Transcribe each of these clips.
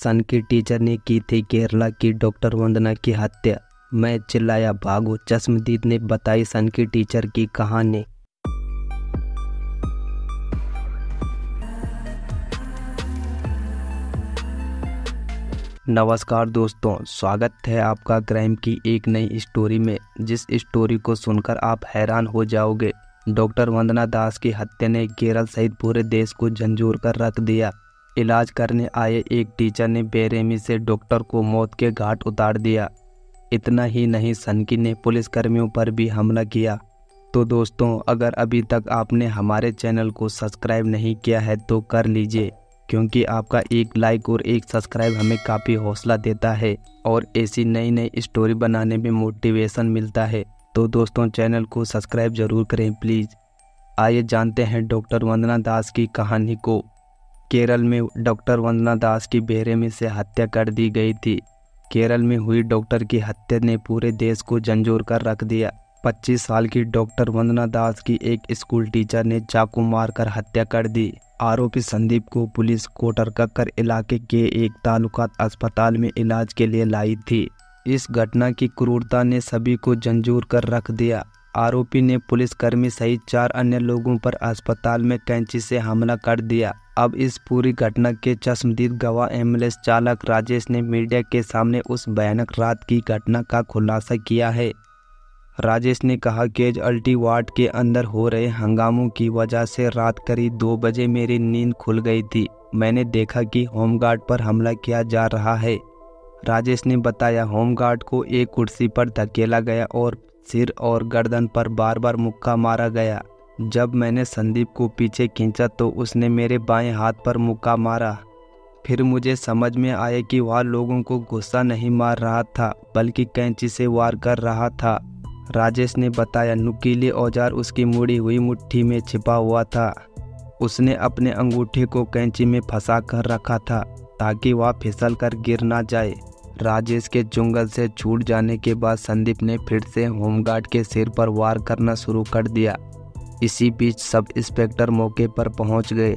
सन की टीचर ने की थी केरला की डॉक्टर वंदना की हत्या। मैं चिल्लाया भागो। चश्मदीद ने बताई सन की टीचर की कहानी। नमस्कार दोस्तों, स्वागत है आपका क्राइम की एक नई स्टोरी में, जिस स्टोरी को सुनकर आप हैरान हो जाओगे। डॉक्टर वंदना दास की हत्या ने केरल सहित पूरे देश को झंझोर कर रख दिया। इलाज करने आए एक टीचर ने बेरहमी से डॉक्टर को मौत के घाट उतार दिया। इतना ही नहीं, सनकी ने पुलिसकर्मियों पर भी हमला किया। तो दोस्तों, अगर अभी तक आपने हमारे चैनल को सब्सक्राइब नहीं किया है तो कर लीजिए, क्योंकि आपका एक लाइक और एक सब्सक्राइब हमें काफ़ी हौसला देता है और ऐसी नई नई स्टोरी बनाने में मोटिवेशन मिलता है। तो दोस्तों, चैनल को सब्सक्राइब जरूर करें प्लीज़। आइए जानते हैं डॉक्टर वंदना दास की कहानी को। केरल में डॉक्टर वंदना दास की बेरहमी से हत्या कर दी गई थी। केरल में हुई डॉक्टर की हत्या ने पूरे देश को झंझोर कर रख दिया। 25 साल की डॉक्टर वंदना दास की एक स्कूल टीचर ने चाकू मारकर हत्या कर दी। आरोपी संदीप को पुलिस कोटरकक्कर इलाके के एक तालुका अस्पताल में इलाज के लिए लाई थी। इस घटना की क्रूरता ने सभी को झंझोर कर रख दिया। आरोपी ने पुलिसकर्मी सहित 4 अन्य लोगों पर अस्पताल में कैंची से हमला कर दिया। अब इस पूरी घटना के चश्मदीद गवाह एम्बुलेंस चालक राजेश ने मीडिया के सामने उस भयानक रात की घटना का खुलासा किया है। राजेश ने कहा, कैजुअल्टी वार्ड के अंदर हो रहे हंगामों की वजह से रात करीब 2 बजे मेरी नींद खुल गई थी। मैंने देखा कि होमगार्ड पर हमला किया जा रहा है। राजेश ने बताया, होमगार्ड को एक कुर्सी पर धकेला गया और सिर और गर्दन पर बार बार मुक्का मारा गया। जब मैंने संदीप को पीछे खींचा तो उसने मेरे बाएं हाथ पर मुक्का मारा। फिर मुझे समझ में आया कि वह लोगों को गुस्सा नहीं मार रहा था, बल्कि कैंची से वार कर रहा था। राजेश ने बताया, नुकीले औजार उसकी मुड़ी हुई मुट्ठी में छिपा हुआ था। उसने अपने अंगूठे को कैंची में फंसा कर रखा था ताकि वह फिसल कर गिर ना जाए। राजेश के चुंगल से छूट जाने के बाद संदीप ने फिर से होमगार्ड के सिर पर वार करना शुरू कर दिया। इसी बीच सब इंस्पेक्टर मौके पर पहुंच गए।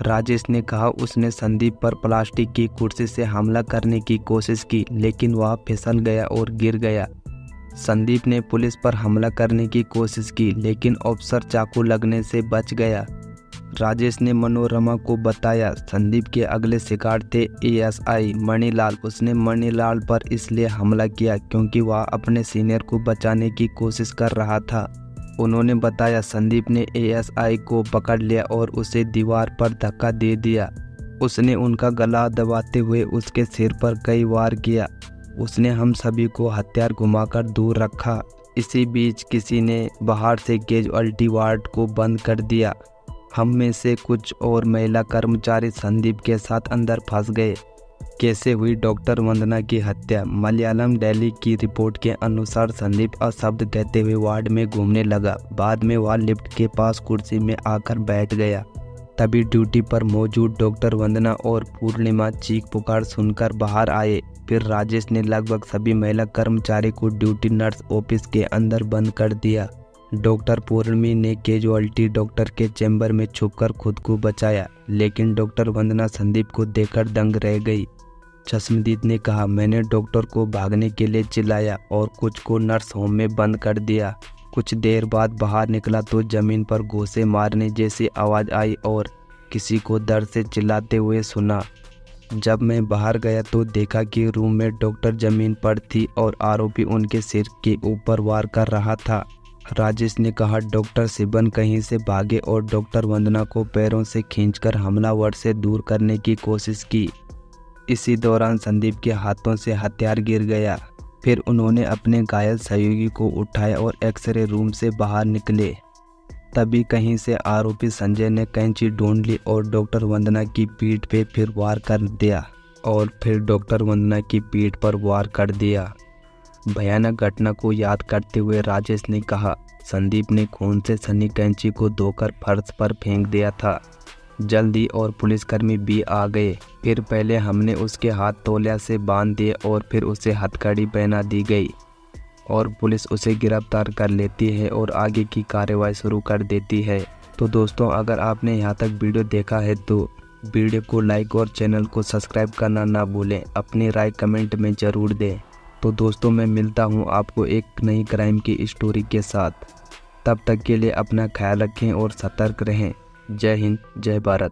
राजेश ने कहा, उसने संदीप पर प्लास्टिक की कुर्सी से हमला करने की कोशिश की, लेकिन वह फिसल गया और गिर गया। संदीप ने पुलिस पर हमला करने की कोशिश की, लेकिन ऑफिसर चाकू लगने से बच गया। राजेश ने मनोरमा को बताया, संदीप के अगले शिकार थे एएसआई मणिलाल। उसने मणिलाल पर इसलिए हमला किया क्योंकि वह अपने सीनियर को बचाने की कोशिश कर रहा था। उन्होंने बताया, संदीप ने एएसआई को पकड़ लिया और उसे दीवार पर धक्का दे दिया। उसने उनका गला दबाते हुए उसके सिर पर कई वार किया। उसने हम सभी को हथियार घुमाकर दूर रखा। इसी बीच किसी ने बाहर से कैजुअल्टी वार्ड को बंद कर दिया। हम में से कुछ और महिला कर्मचारी संदीप के साथ अंदर फंस गए। कैसे हुई डॉक्टर वंदना की हत्या? मलयालम डेली की रिपोर्ट के अनुसार संदीप अशब्द कहते हुए वार्ड में घूमने लगा। बाद में वह लिफ्ट के पास कुर्सी में आकर बैठ गया। तभी ड्यूटी पर मौजूद डॉक्टर वंदना और पूर्णिमा चीख पुकार सुनकर बाहर आए। फिर राजेश ने लगभग सभी महिला कर्मचारी को ड्यूटी नर्स ऑफिस के अंदर बंद कर दिया। डॉक्टर पूर्णिमा ने कैजुअल्टी डॉक्टर के चैम्बर में छुपकर खुद को बचाया, लेकिन डॉक्टर वंदना संदीप को देखकर दंग रह गई। चश्मदीद ने कहा, मैंने डॉक्टर को भागने के लिए चिल्लाया और कुछ को नर्स होम में बंद कर दिया। कुछ देर बाद बाहर निकला तो जमीन पर घूंसे मारने जैसी आवाज़ आई और किसी को दर्द से चिल्लाते हुए सुना। जब मैं बाहर गया तो देखा कि रूम में डॉक्टर जमीन पर थी और आरोपी उनके सिर के ऊपर वार कर रहा था। राजेश ने कहा, डॉक्टर शिबन कहीं से भागे और डॉक्टर वंदना को पैरों से खींचकर हमलावर से दूर करने की कोशिश की। इसी दौरान संदीप के हाथों से हथियार गिर गया। फिर उन्होंने अपने घायल सहयोगी को उठाया और एक्सरे रूम से बाहर निकले। तभी कहीं से आरोपी संजय ने कैंची ढूंढ ली और डॉक्टर वंदना की पीठ पे फिर वार कर दिया और फिर डॉक्टर वंदना की पीठ पर वार कर दिया। भयानक घटना को याद करते हुए राजेश ने कहा, संदीप ने खून से सनी कैंची को धोकर फर्श पर फेंक दिया था। जल्दी और पुलिसकर्मी भी आ गए। फिर पहले हमने उसके हाथ तौलिया से बांध दिए और फिर उसे हथकड़ी पहना दी गई और पुलिस उसे गिरफ्तार कर लेती है और आगे की कार्रवाई शुरू कर देती है। तो दोस्तों, अगर आपने यहाँ तक वीडियो देखा है तो वीडियो को लाइक और चैनल को सब्सक्राइब करना ना भूलें। अपनी राय कमेंट में ज़रूर दें। तो दोस्तों, मैं मिलता हूँ आपको एक नई क्राइम की स्टोरी के साथ। तब तक के लिए अपना ख्याल रखें और सतर्क रहें। जय हिंद, जय भारत।